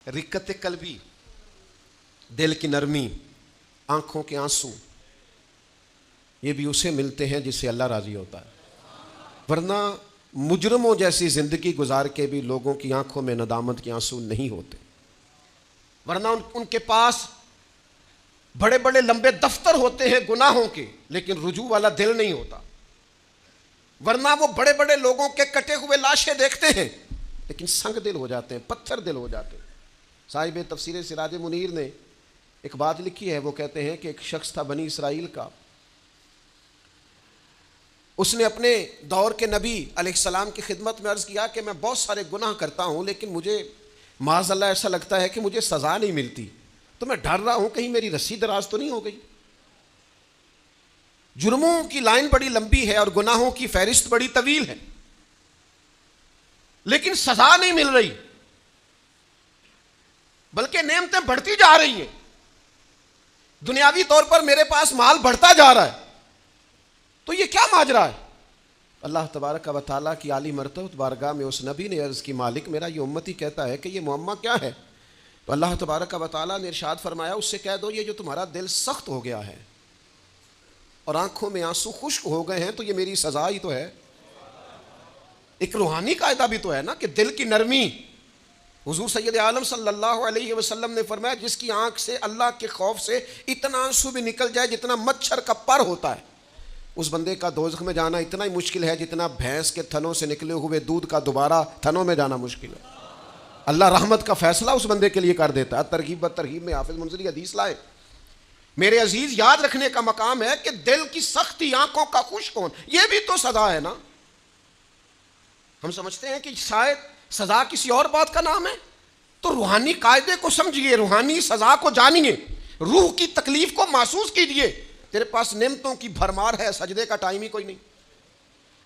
रिक्कत कल्बी, दिल की नरमी, आंखों के आंसू, ये भी उसे मिलते हैं जिससे अल्लाह राजी होता है। वरना मुजरमों जैसी जिंदगी गुजार के भी लोगों की आंखों में नदामत के आंसू नहीं होते। वरना उनके पास बड़े बड़े लंबे दफ्तर होते हैं गुनाहों के, लेकिन रुजू वाला दिल नहीं होता। वरना वो बड़े बड़े लोगों के कटे हुए लाशें देखते हैं, लेकिन संग दिल हो जाते हैं, पत्थर दिल हो जाते हैं। साहिब तफसीर सिराज मुनीर ने एक बात लिखी है, वो कहते हैं कि एक शख्स था बनी इसराइल का, उसने अपने दौर के नबी अलैहिस्सलाम की खिदमत में अर्ज़ किया कि मैं बहुत सारे गुनाह करता हूँ, लेकिन मुझे माज़अल्लाह ऐसा लगता है कि मुझे सज़ा नहीं मिलती, तो मैं डर रहा हूँ कहीं मेरी रस्सी दराज तो नहीं हो गई। जुर्मों की लाइन बड़ी लंबी है और गुनाहों की फहरिस्त बड़ी तवील है, लेकिन सज़ा नहीं मिल रही, बल्कि नेमतें बढ़ती जा रही हैं। दुनियावी तौर पर मेरे पास माल बढ़ता जा रहा है, तो ये क्या माजरा है? अल्लाह तबारक व तआला की आली मरतबत बारगाह में उस नबी ने अर्ज़ की, मालिक मेरा ये उम्मती कहता है कि ये मुअम्मा क्या है? तो अल्लाह तबारक व तआला ने इरशाद फरमाया, उससे कह दो ये जो तुम्हारा दिल सख्त हो गया है और आंखों में आंसू खुश्क हो गए हैं, तो ये मेरी सजा ही तो है। एक रूहानी कायदा भी तो है ना कि दिल की नरमी। हुजूर सैयद आलम सल्लल्लाहु अलैहि वसल्लम ने फरमाया, जिसकी आंख से अल्लाह के खौफ से इतना आंसू भी निकल जाए जितना मच्छर का पर होता है, उस बंदे का दोज़ख में जाना इतना ही मुश्किल है जितना भैंस के थनों से निकले हुए दूध का दोबारा थनों में जाना मुश्किल है। अल्लाह रहमत का फैसला उस बंदे के लिए कर देता है। तरगीब व तरहीब में हाफिज मुंज़िरी हदीस लाए। मेरे अजीज, याद रखने का मकाम है कि दिल की सख्ती, आंखों का खुश्क होना, यह भी तो सजा है ना। हम समझते हैं कि शायद सजा किसी और बात का नाम है, तो रूहानी कायदे को समझिए, रूहानी सजा को जानिए, रूह की तकलीफ को महसूस कीजिए। तेरे पास नेमतों की भरमार है, सजदे का टाइम ही कोई नहीं।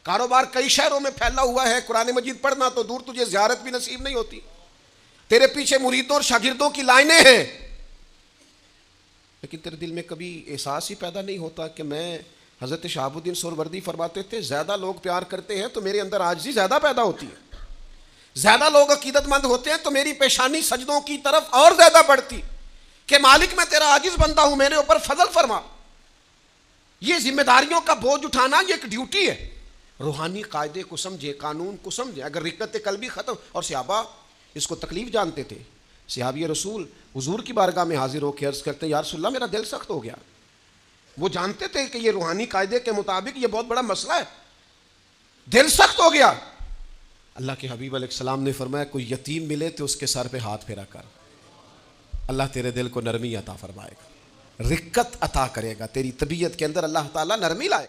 कारोबार कई शहरों में फैला हुआ है, कुरान मजीद पढ़ना तो दूर, तुझे ज़ियारत भी नसीब नहीं होती। तेरे पीछे मुरीदों और शागिर्दों की लाइनें हैं, लेकिन तेरे दिल में कभी एहसास ही पैदा नहीं होता कि मैं, हज़रत शहाबुद्दीन सोहरवर्दी फरमाते थे, ज़्यादा लोग प्यार करते हैं तो मेरे अंदर आजिज़ी ज़्यादा पैदा होती है। ज़्यादा लोग अकीदतमंद होते हैं तो मेरी पेशानी सजदों की तरफ और ज़्यादा बढ़ती कि मालिक मैं तेरा आजिज़ बंदा हूँ, मेरे ऊपर फजल फरमा। ये जिम्मेदारियों का बोझ उठाना ये एक ड्यूटी है। रूहानी कायदे को समझे, कानून को समझे। अगर रिक्कत कल्बी ख़त्म, और सहाबा इसको तकलीफ जानते थे। सहाबी रसूल हुजूर की बारगाह में हाजिर होकर अर्ज़ करते, या रसूलल्लाह मेरा दिल सख्त हो गया। वो जानते थे कि ये रूहानी कायदे के मुताबिक ये बहुत बड़ा मसला है, दिल सख्त हो गया। अल्लाह के हबीब अलैहिस्सलाम ने फरमाया, कोई यतीम मिले तो उसके सर पे हाथ फेरा कर, अल्लाह तेरे दिल को नरमी अता फरमाएगा, रिक्कत अता करेगा, तेरी तबीयत के अंदर अल्लाह ताला नरमी लाए।